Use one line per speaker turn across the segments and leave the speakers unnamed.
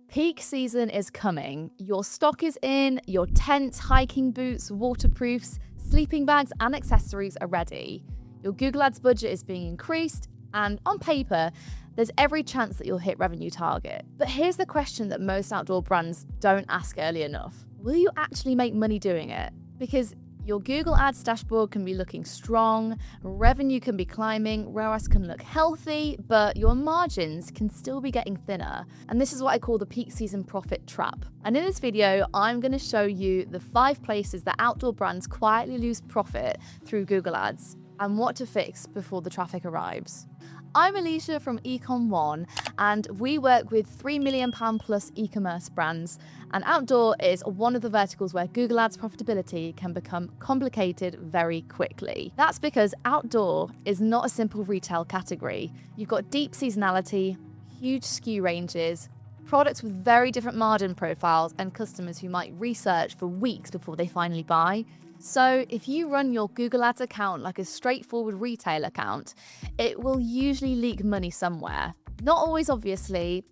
Peak season is coming. Your stock is in, your tents, hiking boots, waterproofs, sleeping bags, and accessories are ready. Your Google Ads budget is being increased, and on paper, there's every chance that you'll hit revenue target. But here's the question that most outdoor brands don't ask early enough. Will you actually make money doing it? Because your Google Ads dashboard can be looking strong, revenue can be climbing, ROAS can look healthy, but your margins can still be getting thinner. And this is what I call the peak season profit trap. And in this video, I'm going to show you the 5 places that outdoor brands quietly lose profit through Google Ads and what to fix before the traffic arrives. I'm Alicia from eComOne, and we work with £3 million plus e-commerce brands, and outdoor is one of the verticals where Google Ads profitability can become complicated very quickly. That's because outdoor is not a simple retail category. You've got deep seasonality, huge SKU ranges, products with very different margin profiles, and customers who might research for weeks before they finally buy. So if you run your Google Ads account like a straightforward retail account, it will usually leak money somewhere. Not always obviously,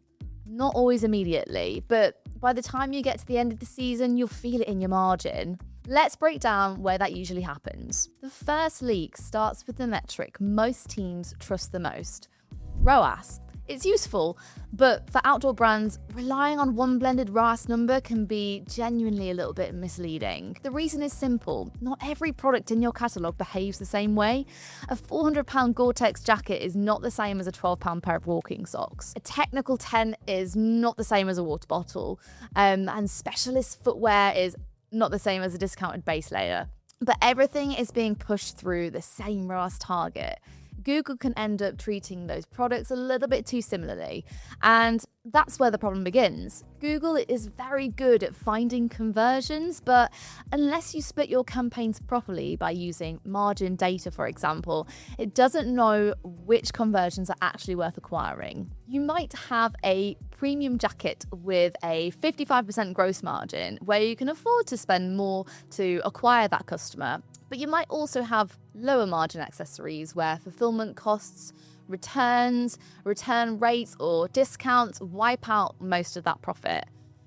not always immediately, but by the time you get to the end of the season, you'll feel it in your margin. Let's break down where that usually happens. The first leak starts with the metric most teams trust the most, ROAS. It's useful, but for outdoor brands, relying on one blended ROAS number can be genuinely a little bit misleading. The reason is simple. Not every product in your catalogue behaves the same way. A £400 Gore-Tex jacket is not the same as a £12 pair of walking socks. A technical tent is not the same as a water bottle. And specialist footwear is not the same as a discounted base layer. But everything is being pushed through the same ROAS target. Google can end up treating those products a little bit too similarly, and that's where the problem begins. Google is very good at finding conversions, but unless you split your campaigns properly by using margin data, for example, it doesn't know which conversions are actually worth acquiring. You might have a premium jacket with a 55% gross margin where you can afford to spend more to acquire that customer. But you might also have lower margin accessories where fulfillment costs, returns, return rates, or discounts wipe out most of that profit.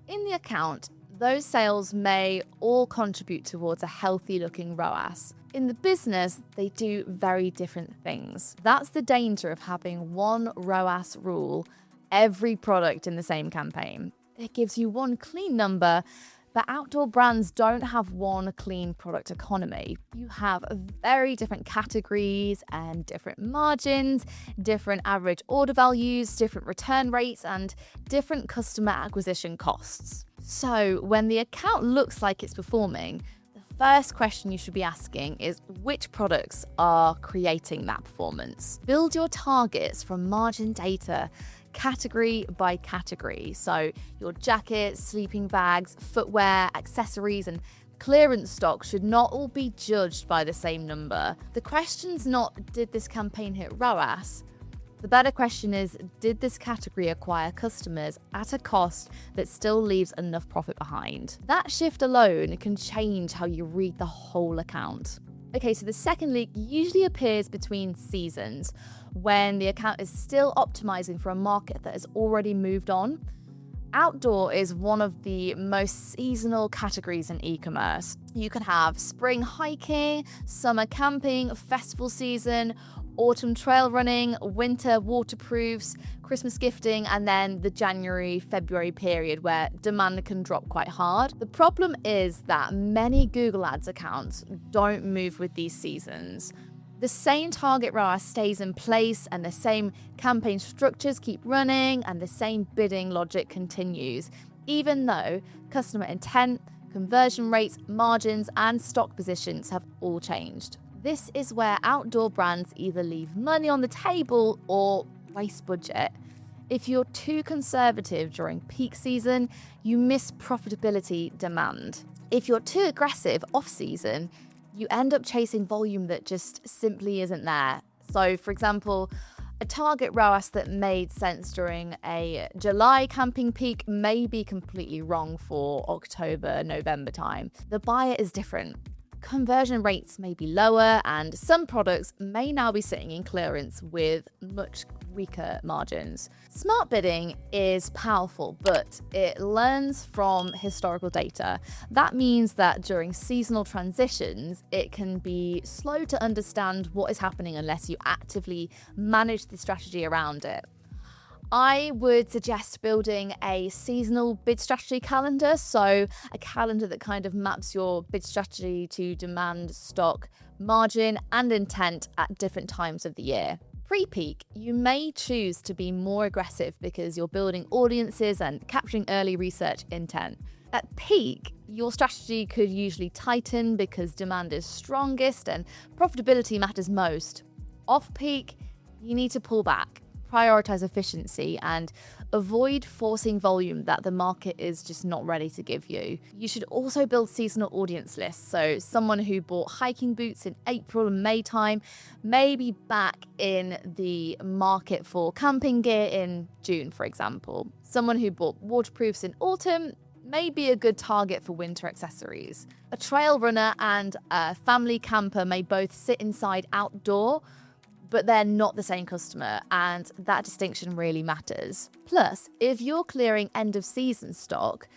In the account, those sales may all contribute towards a healthy looking ROAS. In the business, they do very different things. That's the danger of having one ROAS rule, every product in the same campaign. It gives you one clean number, but outdoor brands don't have one clean product economy. You have very different categories and different margins, different average order values, different return rates, and different customer acquisition costs. So when the account looks like it's performing, the first question you should be asking is which products are creating that performance. Build your targets from margin data category by category. So your jackets, sleeping bags, footwear, accessories, and clearance stock should not all be judged by the same number. The question's not, did this campaign hit ROAS? The better question is, did this category acquire customers at a cost that still leaves enough profit behind? That shift alone can change how you read the whole account. Okay, so the second leak usually appears between seasons, when the account is still optimizing for a market that has already moved on. Outdoor is one of the most seasonal categories in e-commerce. You can have spring hiking, summer camping, festival season, autumn trail running, winter waterproofs, Christmas gifting, and then the January-February period where demand can drop quite hard. The problem is that many Google Ads accounts don't move with these seasons. The same target ROAS stays in place, and the same campaign structures keep running, and the same bidding logic continues, even though customer intent, conversion rates, margins, and stock positions have all changed. This is where outdoor brands either leave money on the table or waste budget. If you're too conservative during peak season, you miss profitability demand. If you're too aggressive off-season, you end up chasing volume that just simply isn't there. So, for example, a target ROAS that made sense during a July camping peak may be completely wrong for October, November time. The buyer is different. conversion rates may be lower, and some products may now be sitting in clearance with much weaker margins. Smart bidding is powerful, but it learns from historical data. That means that during seasonal transitions, it can be slow to understand what is happening unless you actively manage the strategy around it. I would suggest building a seasonal bid strategy calendar, so a calendar that kind of maps your bid strategy to demand, stock, margin, and intent at different times of the year. Pre-peak, you may choose to be more aggressive because you're building audiences and capturing early research intent. At peak, your strategy could usually tighten because demand is strongest and profitability matters most. Off-peak, you need to pull back, prioritize efficiency, and avoid forcing volume that the market is just not ready to give you. You should also build seasonal audience lists. So someone who bought hiking boots in April and May time may be back in the market for camping gear in June, for example. Someone who bought waterproofs in autumn may be a good target for winter accessories. A trail runner and a family camper may both sit inside outdoor, but they're not the same customer, and that distinction really matters. Plus, if you're clearing end of season stock,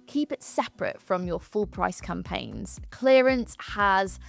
keep it separate from your full price campaigns. Clearance has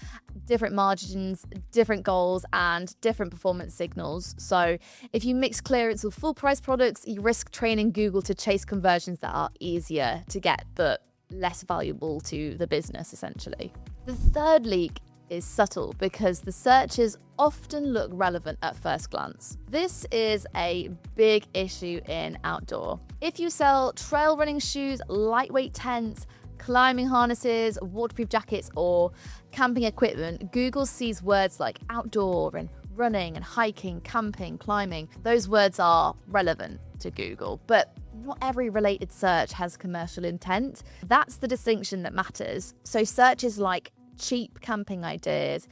different margins, different goals, and different performance signals. So if you mix clearance with full price products, you risk training Google to chase conversions that are easier to get, but less valuable to the business, essentially. The third leak is subtle because the searches often look relevant at first glance. This is a big issue in outdoor. If you sell trail running shoes, lightweight tents, climbing harnesses, waterproof jackets, or camping equipment, Google sees words like outdoor and running and hiking, camping, climbing. Those words are relevant to Google, but not every related search has commercial intent. That's the distinction that matters. So searches like cheap camping ideas,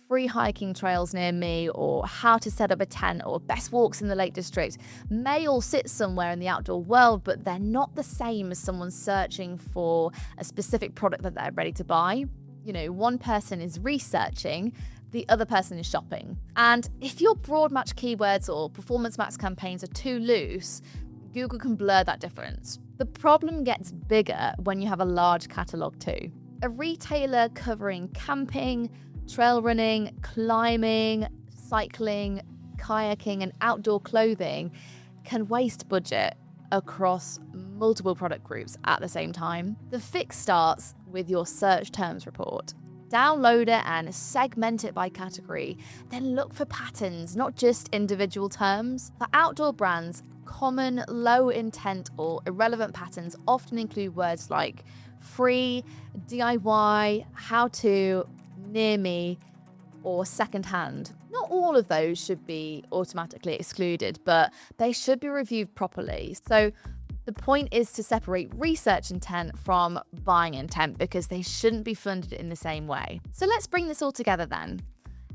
free hiking trails near me, or how to set up a tent, or best walks in the Lake District may all sit somewhere in the outdoor world, but they're not the same as someone searching for a specific product that they're ready to buy. You know, one person is researching, the other person is shopping. And if your broad match keywords or performance max campaigns are too loose, Google can blur that difference. The problem gets bigger when you have a large catalogue too. A retailer covering camping, trail running, climbing, cycling, kayaking, and outdoor clothing can waste budget across multiple product groups at the same time. The fix starts with your search terms report. Download it and segment it by category. Then look for patterns, not just individual terms. For outdoor brands, common, low intent, or irrelevant patterns often include words like free, DIY, how to, near me, or secondhand. Not all of those should be automatically excluded, but they should be reviewed properly. So the point is to separate research intent from buying intent because they shouldn't be funded in the same way. So let's bring this all together then.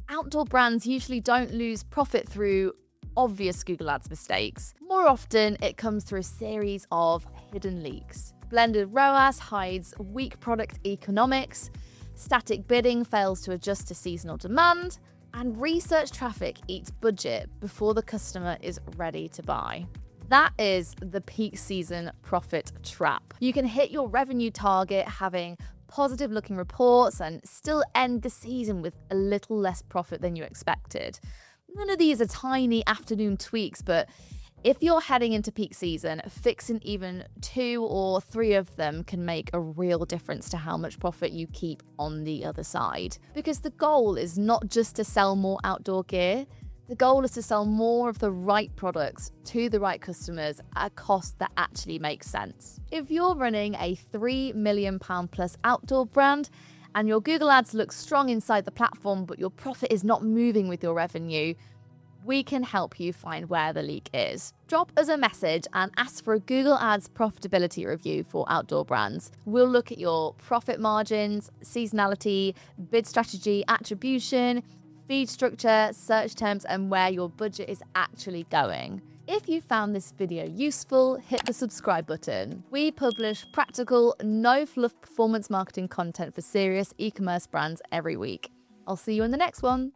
Outdoor brands usually don't lose profit through obvious Google Ads mistakes. More often, it comes through a series of hidden leaks. Blended ROAS hides weak product economics, static bidding fails to adjust to seasonal demand, and research traffic eats budget before the customer is ready to buy. That is the peak season profit trap. You can hit your revenue target having positive looking reports and still end the season with a little less profit than you expected. None of these are tiny afternoon tweaks, but if you're heading into peak season, fixing even 2 or 3 of them can make a real difference to how much profit you keep on the other side. Because the goal is not just to sell more outdoor gear, the goal is to sell more of the right products to the right customers at a cost that actually makes sense. If you're running a £3 million plus outdoor brand and your Google Ads look strong inside the platform, but your profit is not moving with your revenue, we can help you find where the leak is. Drop us a message and ask for a Google Ads profitability review for outdoor brands. We'll look at your profit margins, seasonality, bid strategy, attribution, feed structure, search terms, and where your budget is actually going. If you found this video useful, hit the subscribe button. We publish practical, no-fluff performance marketing content for serious e-commerce brands every week. I'll see you in the next one.